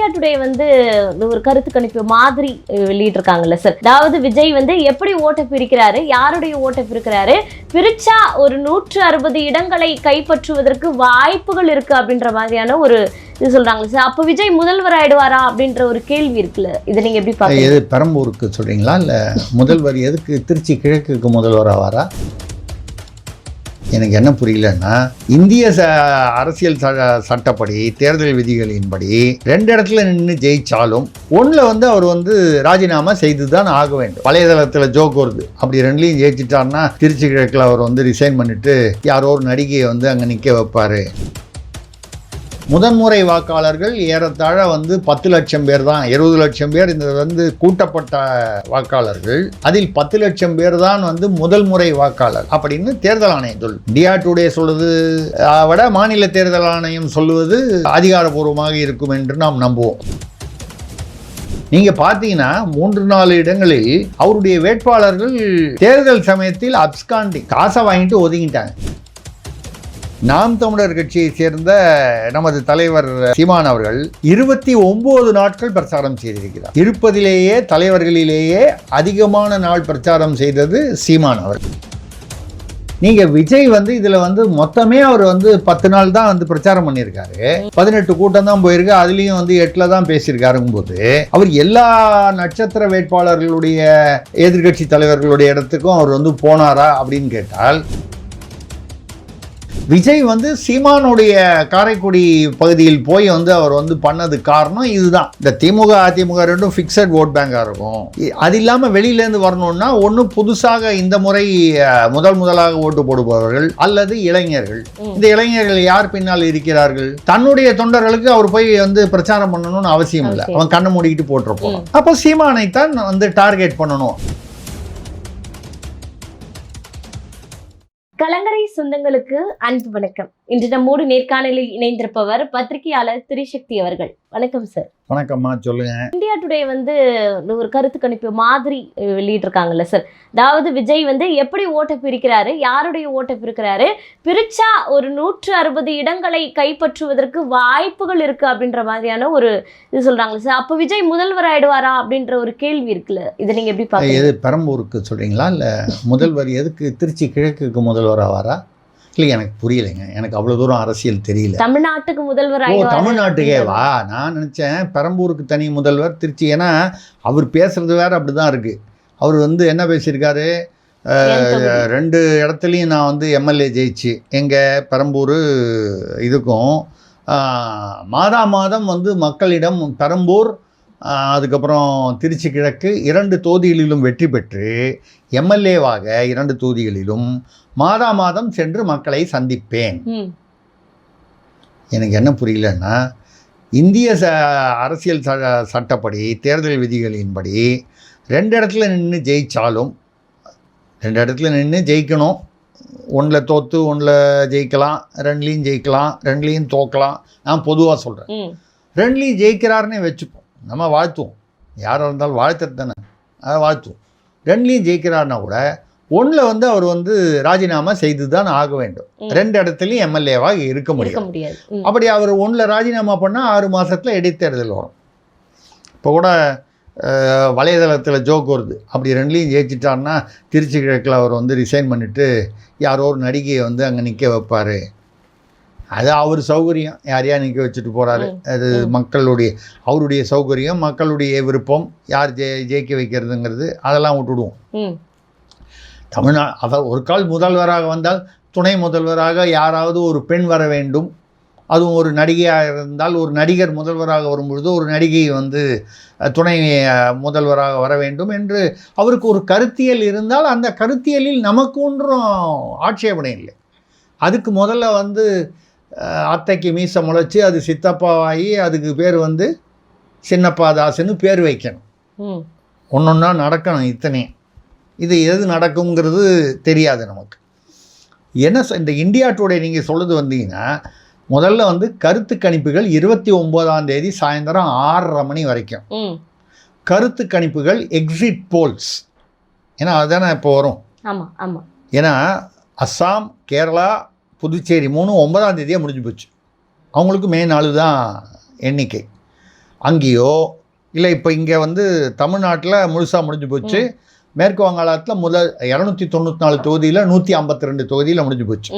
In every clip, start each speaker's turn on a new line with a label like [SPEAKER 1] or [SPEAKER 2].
[SPEAKER 1] India today வந்து ஒரு கருத்து கணிப்பு மாதிரி வெளியிட்டிருக்காங்கல்ல சார். அதாவது விஜய் வந்து எப்படி ஓட்டை பிரிக்கிறாரு, யாருடைய ஓட்டை பிரிக்கிறாரு, பிரிச்சா ஒரு 160 இடங்களை கைப்பற்றுவதற்கு வாய்ப்புகள் இருக்கு அப்படின்ற மாதிரியான ஒரு இது சொல்றாங்க சார். அப்ப விஜய் முதல்வர் ஆயிடுவாரா அப்படின்ற ஒரு கேள்வி இருக்குல்ல, இதை நீங்க எப்படி பாருங்க?
[SPEAKER 2] எது பெரம்பூருக்கு சொல்றீங்களா இல்ல முதல்வர் எதுக்கு திருச்சி கிழக்குக்கு முதல்வர் ஆவாரா? எனக்கு என்ன புரியலன்னா, இந்திய அரசியல் சட்டப்படி தேர்தல் விதிகளின்படி 2 இடத்துல நின்று ஜெயிச்சாலும் 1ல வந்து அவர் வந்து ராஜினாமா செய்து தான் ஆக வேண்டும். வலைதளத்தில் ஜோக் வருது, அப்படி 2லையும் ஜெயிச்சிட்டாருன்னா திருச்சி கிழக்கில் அவர் வந்து ரிசைன் பண்ணிட்டு யாரோ ஒரு நடிகையை வந்து அங்கே நிற்க வைப்பார். முதன்முறை வாக்காளர்கள் ஏறத்தாழ வந்து 10 லட்சம் பேர் தான். 20 லட்சம் பேர் இந்த வந்து கூட்டப்பட்ட வாக்காளர்கள், அதில் 10 லட்சம் பேர் தான் வந்து முதல் முறை வாக்காளர் அப்படின்னு தேர்தல் ஆணையம் சொல்லு. இந்தியா டுடே சொல்லுது விட மாநில தேர்தல் ஆணையம் சொல்லுவது அதிகாரப்பூர்வமாக இருக்கும் என்று நாம் நம்புவோம். நீங்க பாத்தீங்கன்னா 3-4 இடங்களில் அவருடைய வேட்பாளர்கள் தேர்தல் சமயத்தில் அப்ஸ்காண்டிங் காசை வாங்கிட்டு ஒதுங்கிட்டாங்க. நாம் தமிழர் கட்சியை சேர்ந்த நமது தலைவர் சீமான் அவர்கள் 29 நாட்கள் பிரச்சாரம் செய்திருக்கிறார். இருப்பதிலேயே தலைவர்களிலேயே அதிகமான நாள் பிரச்சாரம் செய்தது சீமான் அவர்கள். நீங்க விஜய் வந்து இதுல வந்து மொத்தமே அவர் வந்து 10 நாள் தான் வந்து பிரச்சாரம் பண்ணியிருக்காரு. 18 கூட்டம் தான் போயிருக்கு. அதுலயும் வந்து 8ல தான் பேசியிருக்காருங்கும் போது அவர் எல்லா நட்சத்திர வேட்பாளர்களுடைய எதிர்கட்சி தலைவர்களுடைய இடத்துக்கும் அவர் வந்து போனாரா அப்படின்னு கேட்டால், விஜய் வந்து சீமானுடைய காரைக்குடி பகுதியில் போய் வந்து அவர் வந்து பண்ணது காரணம் இதுதான். இந்த திமுக அதிமுக ரெண்டும் ஃபிக்ஸட் ஓட் பேங்காக இருக்கும். அது இல்லாமல் வெளியிலேருந்து வரணும்னா ஒன்று புதுசாக இந்த முறை முதலாக ஓட்டு போடுபவர்கள் அல்லது இளைஞர்கள். இந்த இளைஞர்கள் யார் பின்னால் இருக்கிறார்கள்? தன்னுடைய தொண்டர்களுக்கு அவர் போய் வந்து பிரச்சாரம் பண்ணணும்னு அவசியம் இல்லை. அவன் கண்ணை மூடிக்கிட்டு போட்டிருப்போம். அப்போ சீமானை தான் வந்து டார்கெட் பண்ணணும்.
[SPEAKER 1] கலங்கரை சொந்தங்களுக்கு அன்பு வணக்கம். இன்று நம்மோடு நேர்காணலில் இணைந்திருப்பவர் பத்திரிகையாளர் திரிசக்தி அவர்கள். வணக்கம் சார்.
[SPEAKER 2] வணக்கம்மா, சொல்லுங்க.
[SPEAKER 1] இந்தியா டுடே வந்து ஒரு கருத்து கணிப்பு மாதிரி வெளியிட்டிருக்காங்கல்ல சார். அதாவது விஜய் வந்து எப்படி ஓட்டை பிரிக்கிறாரு, யாருடைய ஓட்டை பிரிக்கிறாரு, பிரிச்சா ஒரு 160 இடங்களை கைப்பற்றுவதற்கு வாய்ப்புகள் இருக்கு அப்படின்ற மாதிரியான ஒரு இது சொல்றாங்க சார். அப்ப விஜய் முதல்வர் ஆயிடுவாரா அப்படின்ற ஒரு கேள்வி இருக்குல்ல, இதை நீங்க எப்படி பாருங்க?
[SPEAKER 2] எது பெரம்பூருக்கு சொல்றீங்களா இல்ல முதல்வர் எதுக்கு திருச்சி கிழக்குக்கு முதல்வர் ஆவாரா? இல்லை, எனக்கு புரியலைங்க. எனக்கு அவ்வளோ தூரம் அரசியல் தெரியல.
[SPEAKER 1] தமிழ்நாட்டுக்கு முதல்வர்
[SPEAKER 2] தமிழ்நாட்டுக்கேவா? நான் நினச்சேன் பெரம்பூருக்கு தனி முதல்வர், திருச்சி. ஏன்னா அவர் பேசுறது வேற அப்படிதான் இருக்கு. அவர் வந்து என்ன பேசியிருக்காரு, 2 இடத்துலையும் நான் வந்து எம்எல்ஏ ஜெயிச்சு எங்கள் பெரம்பூர் இதுக்கும் மாதம் வந்து மக்களிடம் பெரம்பூர் அதுக்கப்புறம் திருச்சி கிழக்கு 2 தொகுதிகளிலும் வெற்றி பெற்று எம்எல்ஏவாக 2 தொகுதிகளிலும் மாதம் சென்று மக்களை சந்திப்பேன். எனக்கு என்ன புரியலன்னா, இந்திய அரசியல் சட்டப்படி தேர்தல் விதிகளின்படி 2 இடத்துல நின்று ஜெயிச்சாலும் 2 இடத்துல நின்று ஜெயிக்கணும். 1ல தோற்று 1ல ஜெயிக்கலாம், 2லையும் ஜெயிக்கலாம், 2லையும் தோக்கலாம். நான் பொதுவாக சொல்கிறேன். 2லையும் ஜெயிக்கிறாருன்னே வச்சுப்போம், நம்ம வாழ்த்துவோம். யாராக இருந்தாலும் வாழ்த்துறது தானே, அதை வாழ்த்துவோம். 2லையும் ஜெயிக்கிறாருன்னா கூட 1ல வந்து அவர் வந்து ராஜினாமா செய்து தான் ஆக வேண்டும். 2 இடத்துலையும் எம்எல்ஏவாக இருக்க முடியாது. அப்படி அவர் 1ல ராஜினாமா பண்ணால் 6 மாதத்தில் இடைத்தேர்தல் வரும். இப்போ கூட வலைதளத்தில் ஜோக் வருது, அப்படி 2லையும் ஜெயிச்சிட்டாருன்னா திருச்சி கிழக்கில் அவர் வந்து ரிசைன் பண்ணிவிட்டு யாரோ ஒரு நடிகையை வந்து அங்கே நிற்க வைப்பார். அது அவர் சௌகரியம், யாரையா நிற்க வச்சுட்டு போகிறாரு. அது அவருடைய சௌகரியம், மக்களுடைய விருப்பம். யார் ஜெயிக்க வைக்கிறதுங்கிறது அதெல்லாம் விட்டுடுவோம். அவர் ஒரு கால் முதல்வராக வந்தால் துணை முதல்வராக யாராவது ஒரு பெண் வர வேண்டும். அதுவும் ஒரு நடிகையாக இருந்தால் ஒரு நடிகர் முதல்வராக வரும்பொழுது ஒரு நடிகை வந்து துணை முதல்வராக வர வேண்டும் என்று அவருக்கு ஒரு கருத்தியல் இருந்தால் அந்த கருத்தியலில் நமக்கு ஒன்றும் ஆட்சேபனை இல்லை. அதுக்கு முதல்ல வந்து அத்தைக்கு மீசை முளைச்சி அது சித்தப்பாவாகி அதுக்கு பேர் வந்து சின்னப்பா தாசுன்னு பேர் வைக்கணும். ஒன்றொன்னா நடக்கணும். இத்தனையும் இது எது நடக்குங்கிறது தெரியாது நமக்கு. என்ன இந்த இந்தியா டுடே நீங்கள் சொல்லுது வந்தீங்கன்னா, முதல்ல வந்து கருத்து கணிப்புகள் 29ஆம் தேதி சாயந்தரம் 6:30 மணி வரைக்கும் கருத்து கணிப்புகள் எக்ஸிட் போல்ஸ். ஏன்னா அதுதானே இப்போ வரும். ஏன்னா அஸ்ஸாம், கேரளா, புதுச்சேரி 9ஆம் தேதியாக முடிஞ்சு போச்சு. அவங்களுக்கு மே 4 தான் எண்ணிக்கை. அங்கேயோ இல்லை இப்போ இங்கே வந்து தமிழ்நாட்டில் முழுசாக முடிஞ்சு போச்சு. மேற்கு வங்காளத்தில் முதல் 294 தொகுதியில் 152 தொகுதியில் முடிஞ்சு போச்சு.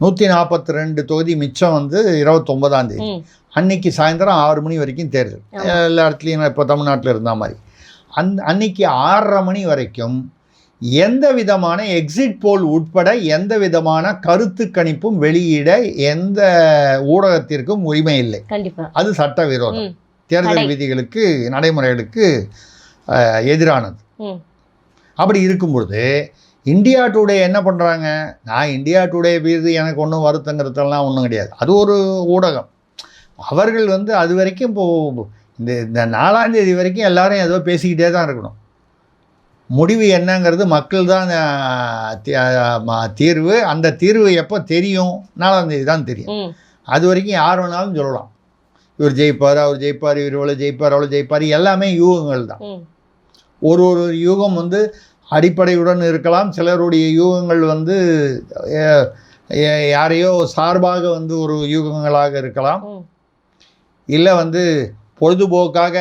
[SPEAKER 2] 142 தொகுதி மிச்சம் வந்து 29ஆம் தேதி அன்னைக்கு சாயந்தரம் 6 மணி வரைக்கும் தேர்தல். எல்லா இடத்துலையும் இப்போ தமிழ்நாட்டில் இருந்த மாதிரி அன்னைக்கு 6:30 மணி வரைக்கும் எந்த விதமான எக்ஸிட் போல் உட்பட எந்த விதமான கருத்து கணிப்பும் வெளியிட எந்த ஊடகத்திற்கும் உரிமை இல்லை. அது சட்டவிரோதம், தேர்தல் விதிகளுக்கு நடைமுறைகளுக்கு எதிரானது. அப்படி இருக்கும்பொழுது இந்தியா டுடே என்ன பண்ணுறாங்க? நான் இந்தியா டுடே மீது எனக்கு ஒன்றும் வருத்தங்கிறதெல்லாம் ஒன்றும் கிடையாது. அது ஒரு ஊடகம். அவர்கள் வந்து அது வரைக்கும் இப்போது இந்த 4ஆம் தேதி வரைக்கும் எல்லாரும் ஏதோ பேசிக்கிட்டே தான் இருக்கணும். முடிவு என்னங்கிறது மக்கள் தான் தீர்வு. அந்த தீர்வு எப்போ தெரியும்? 4ஆம் தேதி தான் தெரியும். அது வரைக்கும் யார் வேணாலும் சொல்லலாம், இவர் ஜெயிப்பார், அவர் ஜெயிப்பார், இவர் இவ்வளோ ஜெயிப்பார், அவ்வளோ ஜெயிப்பார். எல்லாமே யூகங்கள் தான். ஒரு யூகம் வந்து அடிப்படையுடன் இருக்கலாம். சிலருடைய யூகங்கள் வந்து யாரையோ சார்பாக வந்து ஒரு யூகங்களாக இருக்கலாம். இல்லை வந்து பொழுதுபோக்காக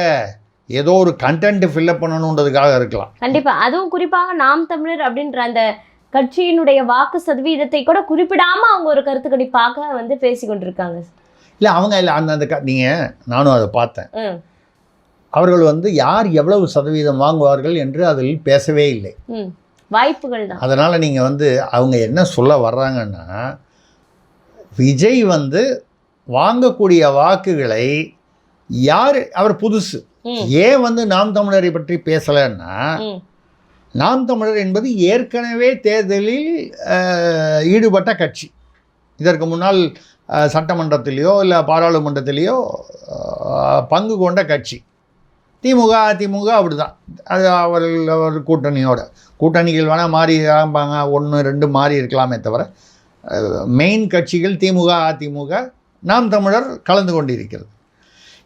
[SPEAKER 2] ஏதோ ஒரு கண்டென்ட் ஃபில்லப் பண்ணணுன்றதுக்காக இருக்கலாம்.
[SPEAKER 1] கண்டிப்பாக. அதுவும் குறிப்பாக நாம் தமிழர் அப்படின்ற அந்த கட்சியினுடைய வாக்கு சதவீதத்தை கூட குறிப்பிடாமல் அவங்க ஒரு கருத்து கணிப்பாக வந்து பேசி கொண்டிருக்காங்க.
[SPEAKER 2] இல்லை அவங்க இல்லை அந்த நீங்கள் நானும் அதை பார்த்தேன். அவர்கள் வந்து யார் எவ்வளவு சதவீதம் வாங்குவார்கள் என்று அதில் பேசவே இல்லை.
[SPEAKER 1] வாய்ப்புகள் தான்.
[SPEAKER 2] அதனால் நீங்கள் வந்து அவங்க என்ன சொல்ல வர்றாங்கன்னா, விஜய் வந்து வாங்கக்கூடிய வாக்குகளை யார், அவர் புதுசு, ஏன் வந்து நாம் தமிழரை பற்றி பேசலைன்னா, நாம் தமிழர் என்பது ஏற்கனவே தேர்தலில் ஈடுபட்ட கட்சி. இதற்கு முன்னால் சட்டமன்றத்திலேயோ இல்லை பாராளுமன்றத்திலேயோ பங்கு கொண்ட கட்சி. திமுக அதிமுக அப்படி தான். அது அவர் கூட்டணிகள் வேணால் மாறி ஆரம்பாங்க, 1-2 மாறி இருக்கலாமே தவிர மெயின் கட்சிகள் திமுக அதிமுக நாம் தமிழர் கலந்து கொண்டிருக்கிறது.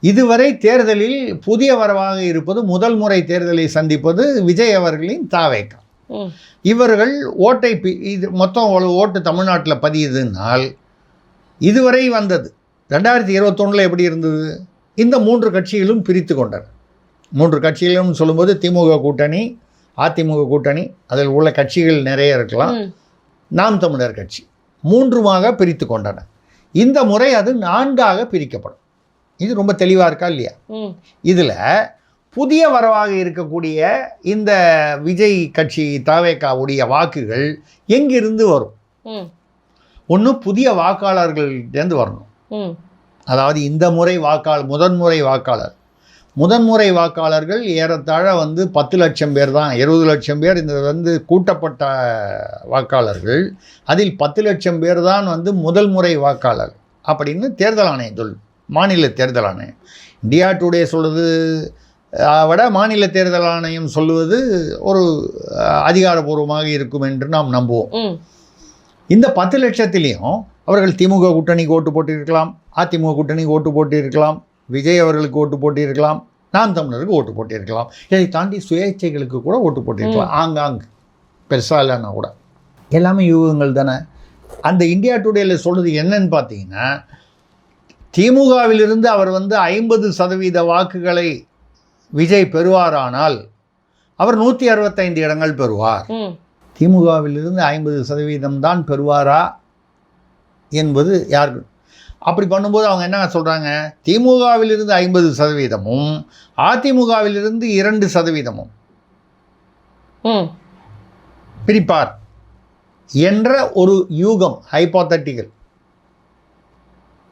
[SPEAKER 2] இதுவரை தேர்தலில் புதிய வரவாக இருப்பது, முதல் முறை தேர்தலை சந்திப்பது விஜய் அவர்களின் தாவேக்கா. இவர்கள் ஓட்டை இது மொத்தம் ஓட்டு தமிழ்நாட்டில் பதியுதுனால் இதுவரை வந்தது 2021 எப்படி இருந்தது? இந்த 3 கட்சிகளும் பிரித்து கொண்டனர். 3 கட்சிகளும் சொல்லும்போது திமுக கூட்டணி, அதிமுக கூட்டணி, அதில் உள்ள கட்சிகள் நிறைய இருக்கலாம், நாம் தமிழர் கட்சி, 3மாக பிரித்து கொண்டன. இந்த முறை அது 4ஆக பிரிக்கப்படும். இது ரொம்ப தெளிவாக இருக்கா இல்லையா? இதில் புதிய வரவாக இருக்கக்கூடிய இந்த விஜய் கட்சி தாவேக்காவுடைய வாக்குகள் எங்கிருந்து வரும்? ஒன்று புதிய வாக்காளர்கள்டேருந்து வரணும். அதாவது இந்த முறை முதன்முறை வாக்காளர்கள் ஏறத்தாழ வந்து 10 லட்சம் பேர் தான், 20 லட்சம் பேர் இந்த வந்து கூட்டப்பட்ட வாக்காளர்கள். அதில் 10 லட்சம் பேர் தான் வந்து முதல் முறை வாக்காளர் அப்படின்னு தேர்தல் ஆணையம் சொல்லு, மாநில தேர்தல் ஆணையம். இந்தியா டுடே சொல்வது விட மாநில தேர்தல் ஆணையம் சொல்லுவது ஒரு அதிகாரபூர்வமாக இருக்கும் என்று நாம் நம்புவோம். இந்த 10 லட்சத்திலையும் அவர்கள் திமுக கூட்டணிக்கு ஓட்டு போட்டிருக்கலாம், அதிமுக கூட்டணிக்கு ஓட்டு போட்டிருக்கலாம், விஜய் அவர்களுக்கு ஓட்டு போட்டிருக்கலாம், நாம் தமிழருக்கு ஓட்டு போட்டிருக்கலாம், இதை தாண்டி சுயேட்சைகளுக்கு கூட ஓட்டு போட்டிருக்கலாம். ஆங்காங்கு பெருசாக இல்லைன்னா கூட எல்லாமே யூகங்கள் தானே. அந்த இந்தியா டுடேயில் சொல்கிறது என்னன்னு பார்த்தீங்கன்னா, திமுகவிலிருந்து அவர் வந்து 50% வாக்குகளை விஜய் பெறுவாரானால் அவர் 165 இடங்கள் பெறுவார். திமுகவிலிருந்து 50% தான் பெறுவாரா என்பது யாருக்கு? அப்படி பண்ணும்போது அவங்க என்ன சொல்கிறாங்க, திமுகவிலிருந்து 50%ம் அதிமுகவிலிருந்து 2% பிரிப்பார் என்ற ஒரு யூகம், ஹைப்போதட்டிக்கல்.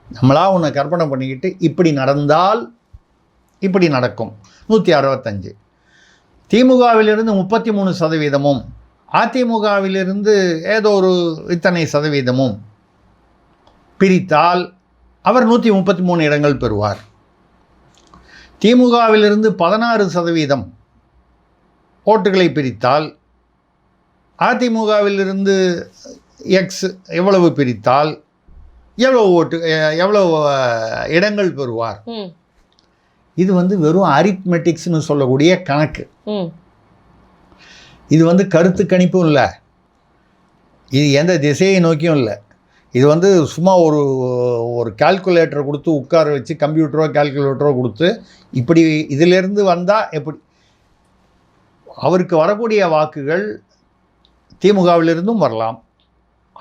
[SPEAKER 2] நம்மளா ஒன்று கற்பனை பண்ணிக்கிட்டு இப்படி நடந்தால் இப்படி நடக்கும். 165 திமுகவிலிருந்து 33%ம் அதிமுகவிலிருந்து ஏதோ ஒரு இத்தனை சதவீதமும் பிரித்தால் அவர் 133 இடங்கள் பெறுவார். திமுகவிலிருந்து 16% ஓட்டுகளை பிரித்தால், அதிமுகவிலிருந்து எக்ஸ் எவ்வளவு பிரித்தால் எவ்வளவு இடங்கள் பெறுவார். இது வந்து வெறும் அரித்மெட்டிக்ஸ்னு சொல்லக்கூடிய கணக்கு. இது வந்து கருத்து கணிப்பும் இல்லை, இது எந்த திசையை நோக்கியும் இல்லை. இது வந்து சும்மா ஒரு ஒரு கால்குலேட்டரை கொடுத்து உட்கார வச்சு கம்ப்யூட்டரோ கால்குலேட்டரோ கொடுத்து இப்படி இதிலிருந்து வந்தால் எப்படி அவருக்கு வரக்கூடிய வாக்குகள் திமுகவிலிருந்தும் வரலாம்,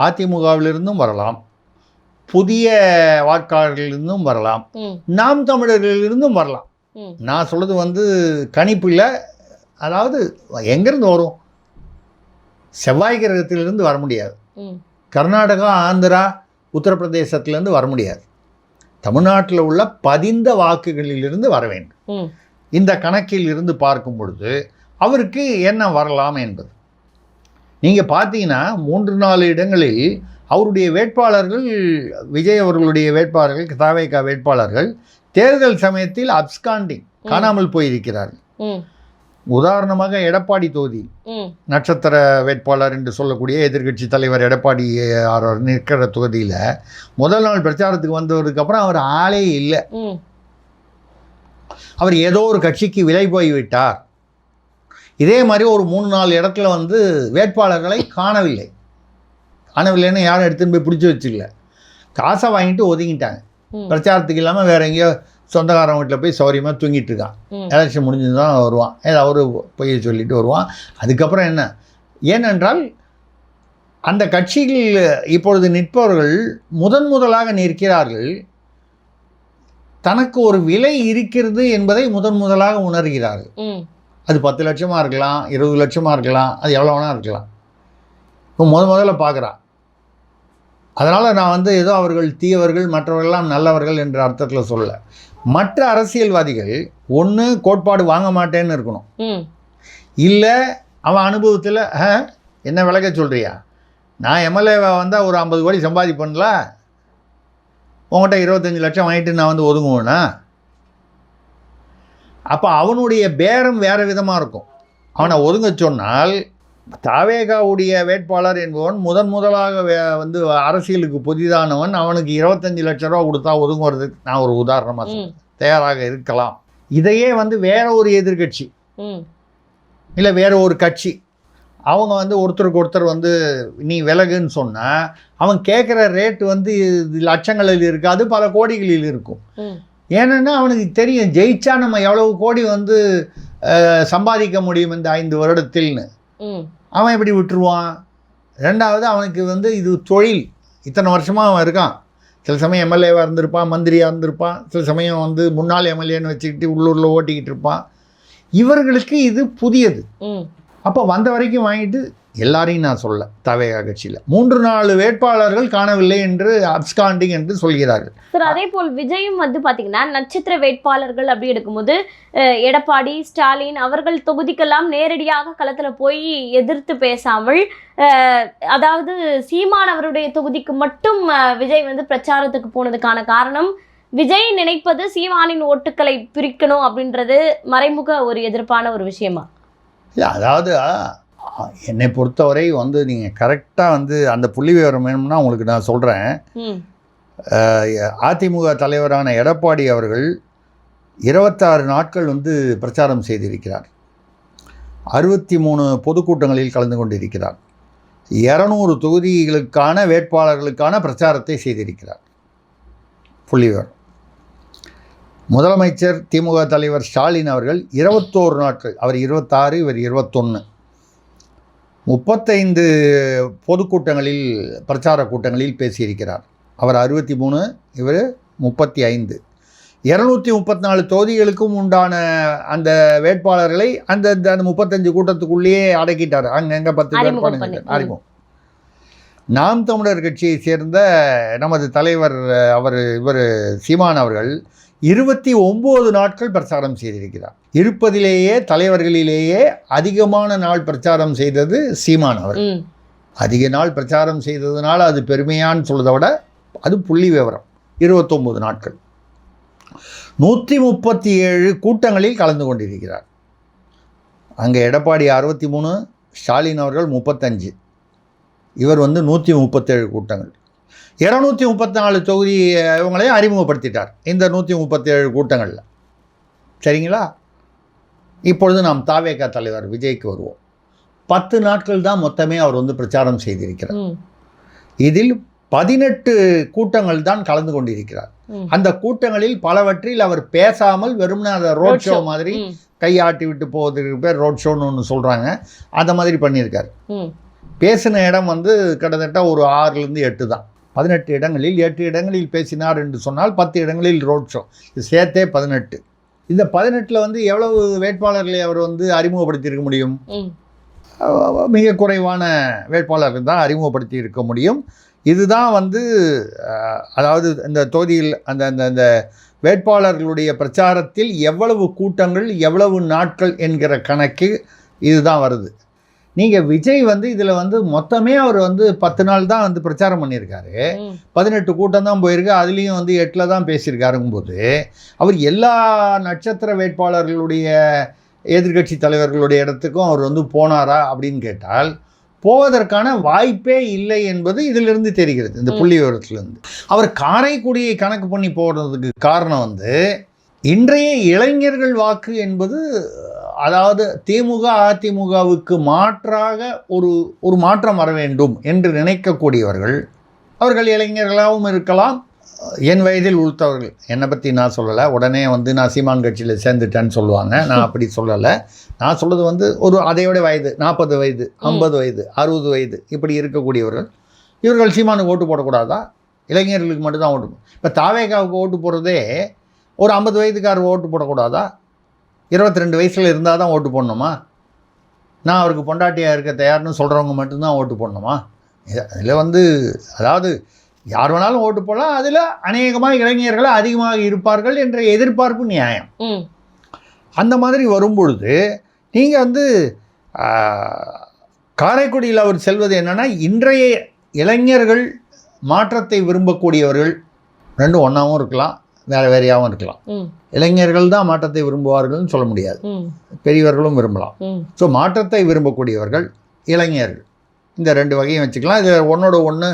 [SPEAKER 2] அதிமுகவிலிருந்தும் வரலாம், புதிய வாக்காளர்களிலிருந்தும் வரலாம், நாம் தமிழர்களிலிருந்தும் வரலாம். நான் சொல்கிறது வந்து கணிப்பில், அதாவது எங்கேருந்து வரும்? செவ்வாய் கிரகத்திலிருந்து வர முடியாது, கர்நாடகா, ஆந்திரா, உத்தரப்பிரதேசத்திலேருந்து வர முடியாது. தமிழ்நாட்டில் உள்ள பதிந்த வாக்குகளிலிருந்து வர வேண்டும். இந்த கணக்கில் இருந்து பார்க்கும் பொழுது அவருக்கு என்ன வரலாம் என்பது நீங்கள் பார்த்தீங்கன்னா 3-4 இடங்களில் அவருடைய வேட்பாளர்கள், விஜய் அவர்களுடைய வேட்பாளர்கள், தவேகா வேட்பாளர்கள் தேர்தல் சமயத்தில் அப்ஸ்காண்டிங், காணாமல் போயிருக்கிறார்கள். உதாரணமாக எடப்பாடி தொகுதி நட்சத்திர வேட்பாளர் என்று சொல்லக்கூடிய எதிர்க்கட்சி தலைவர் எடப்பாடி நிற்கிற தொகுதியில் முதல் நாள் பிரச்சாரத்துக்கு வந்ததுக்கப்புறம் அவர் ஆளே இல்லை. அவர் ஏதோ ஒரு கட்சிக்கு விலை போய்விட்டார். இதே மாதிரி ஒரு 3-4 இடத்துல வந்து வேட்பாளர்களை காணவில்லைன்னு யாரும் எடுத்துன்னு போய் பிடிச்சி வச்சுக்கல, காசை வாங்கிட்டு ஒதுங்கிட்டாங்க. பிரச்சாரத்துக்கு இல்லாமல் வேற எங்கேயோ சொந்தக்காரன் வீட்டில் போய் சௌரியமாக தூங்கிட்டு இருக்கான். எலெக்ஷன் முடிஞ்சு தான் வருவான், ஏதாவது ஒரு பொய்யை சொல்லிட்டு வருவான். அதுக்கப்புறம் என்ன? ஏனென்றால் அந்த கட்சியில் இப்பொழுது நிற்பவர்கள் முதலாக நிற்கிறார்கள், தனக்கு ஒரு விலை இருக்கிறது என்பதை முதலாக உணர்கிறார்கள். அது 10 லட்சமாக இருக்கலாம், 20 லட்சமாக இருக்கலாம், அது எவ்வளோ வேணால் இருக்கலாம். இப்போ முதல்ல பார்க்குறான். அதனால் நான் வந்து ஏதோ அவர்கள் தீயவர்கள் மற்றவர்கள்லாம் நல்லவர்கள் என்ற அர்த்தத்தில் சொல்லலை. மற்ற அரசியல்வாதிகள் ஒன்று கோட்பாடு வாங்க மாட்டேன்னு இருக்கணும், இல்லை அவன் அனுபவத்தில் என்ன விளக்க சொல்கிறியா, நான் எம்எல்ஏவை வந்தால் ஒரு 50 கோடி சம்பாதிப்பேன்ல, உங்கள்கிட்ட 25 லட்சம் வாங்கிட்டு நான் வந்து ஒதுங்குவேன்னா, அப்போ அவனுடைய பேரம் வேறு விதமாக இருக்கும். அவனை ஒதுங்க சொன்னால் தவேகாவுடைய வேட்பாளர் என்பவன் முதலாக வந்து அரசியலுக்கு புதிதானவன், அவனுக்கு 25 லட்ச ரூபா கொடுத்தா ஒதுங்குவதுக்கு நான் ஒரு உதாரணமாக தயாராக இருக்கலாம். இதையே வந்து வேற ஒரு எதிர்கட்சி இல்லை வேற ஒரு கட்சி அவங்க வந்து ஒருத்தருக்கு ஒருத்தர் வந்து நீ விலகுன்னு சொன்னால் அவன் கேட்குற ரேட்டு வந்து லட்சங்களில் இருக்காது, பல கோடிகளில் இருக்கும். ஏன்னா அவனுக்கு தெரியும் ஜெயிச்சா நம்ம எவ்வளவு கோடி வந்து சம்பாதிக்க முடியும் இந்த 5 வருடத்தில்னு. அவன் எப்படி விட்டுருவான்? ரெண்டாவது அவனுக்கு வந்து இது தொழில், இத்தனை வருஷமாக அவன் இருக்கான். சில சமயம் எம்எல்ஏவாக இருந்திருப்பான், மந்திரியாக இருந்திருப்பான், சில சமயம் வந்து முன்னாள் எம்எல்ஏன்னு வச்சுக்கிட்டு உள்ளூரில் ஓட்டிக்கிட்டு இருப்பான். இவர்களுக்கு இது புதியது. அப்போ வந்த வரைக்கும் வாங்கிட்டு எல்லாரையும் நான் சொல்ல, தவேகா கட்சியில் 3-4 வேட்பாளர்கள் காணவில்லை என்று அப்ஸ்காண்டிங் என்று சொல்கிறார்கள்.
[SPEAKER 1] சார் அதே போல் விஜயும் வந்து பார்த்தீங்கன்னா நட்சத்திர வேட்பாளர்கள் அப்படி எடுக்கும்போது எடப்பாடி, ஸ்டாலின் அவர்கள் தொகுதிக்கெல்லாம் நேரடியாக களத்தில் போய் எதிர்த்து பேசாமல், அதாவது சீமான் அவருடைய தொகுதிக்கு மட்டும் விஜய் வந்து பிரச்சாரத்துக்கு போனதுக்கான காரணம் விஜய் நினைப்பது சீமானின் ஓட்டுக்களை பிரிக்கணும் அப்படின்றது மறைமுக ஒரு எதிர்ப்பான ஒரு விஷயமா?
[SPEAKER 2] இல்லை, அதாவது என்னை பொறுத்தவரை வந்து நீங்கள் கரெக்டாக வந்து அந்த புள்ளி விவரம் வேணும்னா உங்களுக்கு நான் சொல்கிறேன். அதிமுக தலைவரான எடப்பாடி அவர்கள் 26 நாட்கள் வந்து பிரச்சாரம் செய்திருக்கிறார். 63 பொதுக்கூட்டங்களில் கலந்து கொண்டிருக்கிறார். 200 தொகுதிகளுக்கான வேட்பாளர்களுக்கான பிரச்சாரத்தை செய்திருக்கிறார். புள்ளி விவரம். முதலமைச்சர் திமுக தலைவர் ஸ்டாலின் அவர்கள் 21 நாட்கள், அவர் 26, இவர் 21, 35 பொதுக்கூட்டங்களில் பிரச்சார கூட்டங்களில் பேசியிருக்கிறார். அவர் 63, இவர் 35. 234 தொகுதிகளுக்கும் உண்டான அந்த வேட்பாளர்களை அந்த 35 கூட்டத்துக்குள்ளேயே அடக்கிட்டார். அங்கங்கே 10 வேட்பாளர்கள் அறிமுகம். நாம் தமிழர் கட்சியை சேர்ந்த நமது தலைவர் இவர் சீமான் அவர்கள் 29 நாட்கள் பிரச்சாரம் செய்திருக்கிறார். இருப்பதிலேயே தலைவர்களிலேயே அதிகமான நாள் பிரச்சாரம் செய்தது சீமான் அவர். அதிக நாள் பிரச்சாரம் செய்ததுனால அது பெருமையான்னு சொல்றதை விட அது புள்ளி விவரம். 29 நாட்கள் 137 கூட்டங்களில் கலந்து கொண்டிருக்கிறார். அங்கே எடப்பாடி 63, ஸ்டாலின் அவர்கள் 35, இவர் வந்து 137 கூட்டங்கள். 234 தொகுதி இவங்களையும் அறிமுகப்படுத்திட்டார் இந்த 137 கூட்டங்களில். சரிங்களா? இப்பொழுது நாம் தவேகா தலைவர் விஜய்க்கு வருவோம். 10 நாட்கள் தான் மொத்தமே அவர் வந்து பிரச்சாரம் செய்திருக்கிறார். இதில் 18 கூட்டங்கள் தான் கலந்து கொண்டிருக்கிறார். அந்த கூட்டங்களில் பலவற்றில் அவர் பேசாமல் வெறும்னா அதை ரோட் ஷோ மாதிரி கையாட்டி விட்டு போவதுக்கு பேர் ரோட் ஷோன்னு ஒன்று சொல்கிறாங்க. அந்த மாதிரி பண்ணியிருக்காரு. பேசின இடம் வந்து கிட்டத்தட்ட ஒரு 6லேருந்து 8 தான். 18 இடங்களில் 8 இடங்களில் பேசினார் என்று சொன்னால் 10 இடங்களில் ரோட் ஷோ, இது சேர்த்தே 18. இந்த 18ல் வந்து எவ்வளவு வேட்பாளர்களை அவர் வந்து அறிமுகப்படுத்தியிருக்க முடியும்? மிக குறைவான வேட்பாளர்கள் தான் அறிமுகப்படுத்தி இருக்க முடியும். இதுதான் வந்து அதாவது இந்த தொகுதியில் அந்த அந்த வேட்பாளர்களுடைய பிரச்சாரத்தில் எவ்வளவு கூட்டங்கள் எவ்வளவு நாட்கள் என்கிற கணக்கு இதுதான் வருது. நீங்கள் விஜய் வந்து இதில் வந்து மொத்தமே அவர் வந்து 10 நாள் தான் வந்து பிரச்சாரம் பண்ணியிருக்காரு. 18 கூட்டம் தான் போயிருக்கு. அதுலேயும் வந்து 8ல் தான் பேசியிருக்காருங்கும்போது அவர் எல்லா நட்சத்திர வேட்பாளர்களுடைய எதிர்கட்சி தலைவர்களுடைய இடத்துக்கும் அவர் வந்து போனாரா அப்படின்னு கேட்டால் போவதற்கான வாய்ப்பே இல்லை என்பது இதிலிருந்து தெரிகிறது. இந்த புள்ளி விவரத்திலிருந்து அவர் காரைக்குடியை கணக்கு பண்ணி போடுறதுக்கு காரணம் வந்து இன்றைய இளைஞர்கள் வாக்கு என்பது, அதாவது திமுக அதிமுகவுக்கு மாற்றாக ஒரு மாற்றம் வர வேண்டும் என்று நினைக்கக்கூடியவர்கள், அவர்கள் இளைஞர்களாகவும் இருக்கலாம், என் வயதில் உளுத்தவர்கள். என்னை பற்றி நான் சொல்லலை, உடனே வந்து நான் சீமான் கட்சியில் சேர்ந்துட்டேன்னு சொல்லுவாங்க. நான் அப்படி சொல்லலை. நான் சொல்கிறது வந்து ஒரு அதையோட வயது 40 வயது 50 வயது 60 வயது இப்படி இருக்கக்கூடியவர்கள், இவர்கள் சீமானுக்கு ஓட்டு போடக்கூடாதா? இளைஞர்களுக்கு மட்டும்தான் ஓட்டு. இப்போ தாவேகாவுக்கு ஓட்டு போடுறதே ஒரு 50 வயதுக்காரர் ஓட்டு போடக்கூடாதா? 22 வயசில் இருந்தால் தான் ஓட்டு போடணுமா? நான் அவருக்கு பொண்டாட்டியாக இருக்க தயார்னு சொல்கிறவங்க மட்டும்தான் ஓட்டு போடணுமா? இதில் வந்து அதாவது யார் வேணாலும் ஓட்டு போடலாம், அதில் அநேகமாக இளைஞர்கள் அதிகமாக இருப்பார்கள் என்ற எதிர்பார்ப்பு நியாயம். அந்த மாதிரி வரும்பொழுது நீங்கள் வந்து காரைக்குடியில் அவர் செல்வது என்னென்னா, இன்றைய இளைஞர்கள் மாற்றத்தை விரும்பக்கூடியவர்கள், ரெண்டும் ஒன்றாவும் இருக்கலாம், வேறு வேறையாகவும் இருக்கலாம். இளைஞர்கள் தான் மாற்றத்தை விரும்புவார்கள்னு சொல்ல முடியாது, பெரியவர்களும் விரும்பலாம். ஸோ மாற்றத்தை விரும்பக்கூடியவர்கள் இளைஞர்கள், இந்த 2 வகையும் வச்சுக்கலாம். இது ஒன்றோட ஒன்று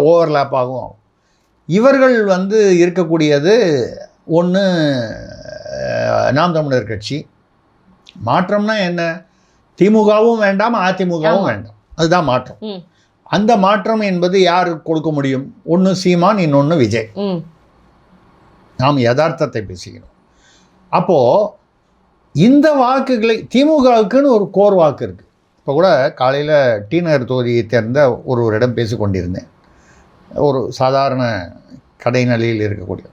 [SPEAKER 2] ஓவர்லேப் ஆகும். இவர்கள் வந்து இருக்கக்கூடியது ஒன்று நாம் தமிழர் கட்சி. மாற்றம்னா என்ன? திமுகவும் வேண்டாம், அதிமுகவும் வேண்டாம், அதுதான் மாற்றம். அந்த மாற்றம் என்பது யாருக்கு கொடுக்க முடியும்? ஒன்று சீமான், இன்னொன்று விஜய். நாம் யதார்த்தத்தை பேசுகிறோம். அப்போது இந்த வாக்குகளை திமுகவுக்குன்னு ஒரு கோர் வாக்கு இருக்குது. இப்போ கூட காலையில் டி நகர் தொகுதியை சேர்ந்த ஒருவரிடம் பேசிக்கொண்டிருந்தேன். ஒரு சாதாரண கடைநிலையில் இருக்கக்கூடிய,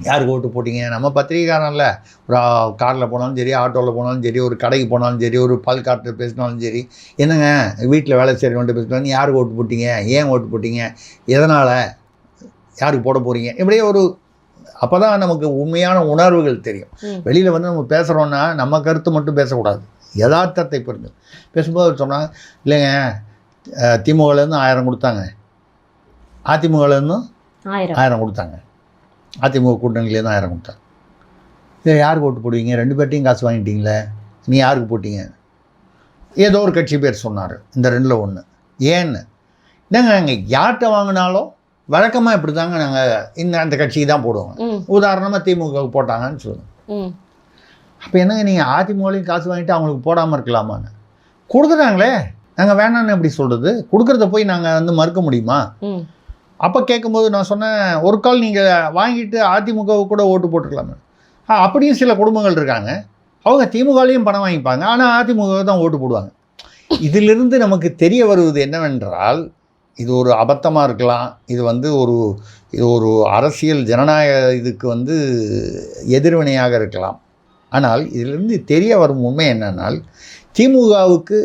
[SPEAKER 2] யாருக்கு ஓட்டு போட்டிங்க? நம்ம பத்திரிகைக்காரன்ல, ஒரு காரில் போனாலும் சரி, ஆட்டோவில் போனாலும் சரி, ஒரு கடைக்கு போனாலும் சரி, ஒரு பால் கார்ட்டில் பேசினாலும் சரி, என்னங்க வீட்டில் வேலை செய்கிறவன்ட்டு பேசினாலும் யாருக்கு ஓட்டு போட்டிங்க, ஏன் ஓட்டு போட்டிங்க, எதனால், யாருக்கு போட போகிறீங்க, இப்படியே ஒரு அப்போ தான் நமக்கு உண்மையான உணர்வுகள் தெரியும். வெளியில் வந்து நம்ம பேசுகிறோன்னா நம்ம கருத்து மட்டும் பேசக்கூடாது, யதார்த்தத்தை புரிஞ்சு பேசும்போது சொன்னாங்க, இல்லைங்க திமுகலேருந்து 1000 கொடுத்தாங்க, அதிமுகலேருந்து 1000 கொடுத்தாங்க, அதிமுக கூட்டணியிலேருந்து 1000 கொடுத்தாங்க. இதை யாருக்கு ஓட்டு போடுவீங்க? 2 பேர்ட்டையும் காசு வாங்கிட்டீங்களே, நீ யாருக்கு போட்டீங்க? ஏதோ ஒரு கட்சி பேர் சொன்னார், இந்த 2ல் ஒன்று. ஏன்னு என்னங்க, நாங்கள் யார்கிட்ட வாங்கினாலும் வழக்கமாக இப்படி தாங்க நாங்கள் அந்த கட்சிக்கு தான் போடுவோங்க. உதாரணமாக திமுகவுக்கு போட்டாங்கன்னு சொல்லுங்கள். அப்போ என்னங்க நீங்கள் அதிமுகலையும் காசு வாங்கிட்டு அவங்களுக்கு போடாமல் இருக்கலாமான்னு? கொடுக்குறாங்களே, நாங்கள் வேணான்னு எப்படி சொல்கிறது? கொடுக்குறத போய் நாங்கள் வந்து மறுக்க முடியுமா? அப்போ கேட்கும்போது நான் சொன்னேன், ஒரு கால் நீங்கள் வாங்கிட்டு அதிமுகவுக்கு கூட ஓட்டு போட்டுக்கலாமே. அப்படியும் சில குடும்பங்கள் இருக்காங்க, அவங்க திமுகலையும் பணம் வாங்கிப்பாங்க, ஆனால் அதிமுக தான் ஓட்டு போடுவாங்க. இதிலிருந்து நமக்கு தெரிய வருவது என்னவென்றால், இது ஒரு அபத்தமாக இருக்கலாம், இது வந்து ஒரு அரசியல் ஜனநாயக இதுக்கு வந்து எதிர்வினையாக இருக்கலாம். ஆனால் இதிலிருந்து தெரிய வரும் உண்மை என்னன்னால், திமுகவுக்கு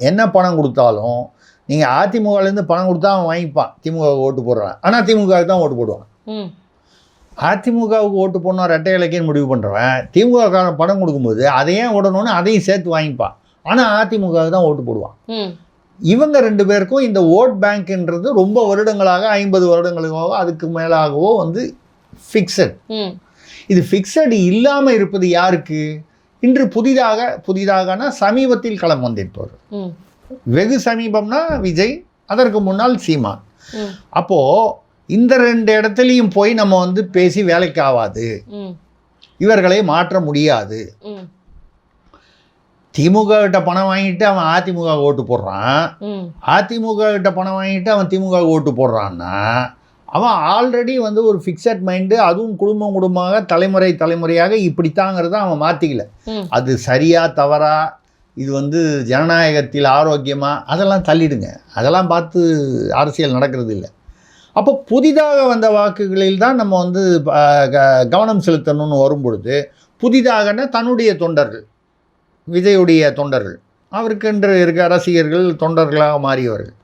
[SPEAKER 2] என்ன பணம் கொடுத்தாலும் நீங்கள் அதிமுகலேருந்து பணம் கொடுத்தா அவன் வாங்கிப்பான், திமுக ஓட்டு போடுறான். ஆனால் திமுகவுக்கு தான் ஓட்டு போடுவான். அதிமுகவுக்கு ஓட்டு போடணும் ரெட்டை இலக்கியன்னு முடிவு பண்ணுறவன் திமுக பணம் கொடுக்கும்போது அதையே ஓடணும்னு அதையும் சேர்த்து வாங்கிப்பான். ஆனால் அதிமுகவுக்கு தான் ஓட்டு போடுவான். இவங்க 2 பேருக்கும் இந்த ஓட் பேங்க்ன்றது ரொம்ப வருடங்களாக 50 வருடங்களுக்காக அதுக்கு மேலாகவோ வந்து ஃபிக்ஸட். இது ஃபிக்ஸட் இல்லாமல் இருப்பது யாருக்கு? இன்று புதிதாகனா சமீபத்தில் களம் வந்திருப்பவர், வெகு சமீபம்னா விஜய், அதற்கு முன்னால் சீமான். அப்போது இந்த 2 இடத்துலையும் போய் நம்ம வந்து பேசி வேலைக்கு ஆகாது, இவர்களை மாற்ற முடியாது. திமுக கிட்ட பணம் வாங்கிட்டு அவன் அதிமுக ஓட்டு போடுறான்,
[SPEAKER 1] ம்
[SPEAKER 2] அதிமுக கிட்ட பணம் வாங்கிட்டு அவன் திமுக ஓட்டு போடுறான்னா அவன் ஆல்ரெடி வந்து ஒரு ஃபிக்ஸட் மைண்டு, அதுவும் குடும்பமாக தலைமுறையாக இப்படித்தாங்கிறத அவன் மாற்றிக்கல.
[SPEAKER 1] ம்
[SPEAKER 2] அது சரியா தவறா, இது வந்து ஜனநாயகத்தில் ஆரோக்கியமா, அதெல்லாம் தள்ளிடுங்க. அதெல்லாம் பார்த்து அரசியல் நடக்கிறது இல்லை. அப்போ புதிதாக வந்த வாக்குகளில் தான் நம்ம வந்து கவனம் செலுத்தணும்னு வரும்பொழுது, புதிதாகனா தன்னுடைய தொண்டர்கள், விஜயுடைய தொண்டர்கள், அவருக்கென்று இருக்க ரசிகர்கள் தொண்டர்களாக மாறியவர்கள்.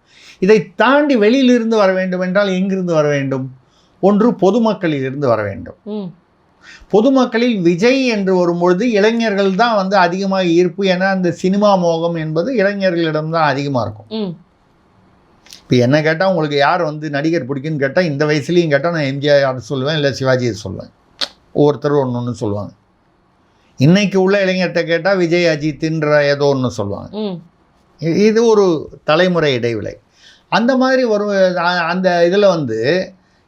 [SPEAKER 2] இதை தாண்டி வெளியிலிருந்து வர வேண்டும் என்றால் எங்கிருந்து வர வேண்டும்? ஒன்று பொதுமக்களிலிருந்து வர வேண்டும்.
[SPEAKER 1] ம்
[SPEAKER 2] பொதுமக்களில் விஜய் என்று வரும்பொழுது இளைஞர்கள் தான் வந்து அதிகமாக ஈர்ப்பு. ஏன்னா அந்த சினிமா மோகம் என்பது இளைஞர்களிடம் தான் அதிகமாக இருக்கும்.
[SPEAKER 1] ம்
[SPEAKER 2] இப்போ என்ன கேட்டால் உங்களுக்கு யார் வந்து நடிகர் பிடிக்குன்னு கேட்டால், இந்த வயசுலேயும் கேட்டால் நான் எம்ஜிஆர் சொல்லுவேன், இல்லை சிவாஜியை சொல்லுவேன். ஒவ்வொருத்தரும் ஒன்று ஒன்று சொல்லுவாங்க. இன்னைக்கு உள்ள இளைஞர்கிட்ட கேட்டால் விஜய் அஜித்ன்ற ஏதோ ஒன்று சொல்லுவாங்க.
[SPEAKER 1] ம்
[SPEAKER 2] இது ஒரு தலைமுறை இடைவிலை. அந்த மாதிரி ஒரு அந்த இதில் வந்து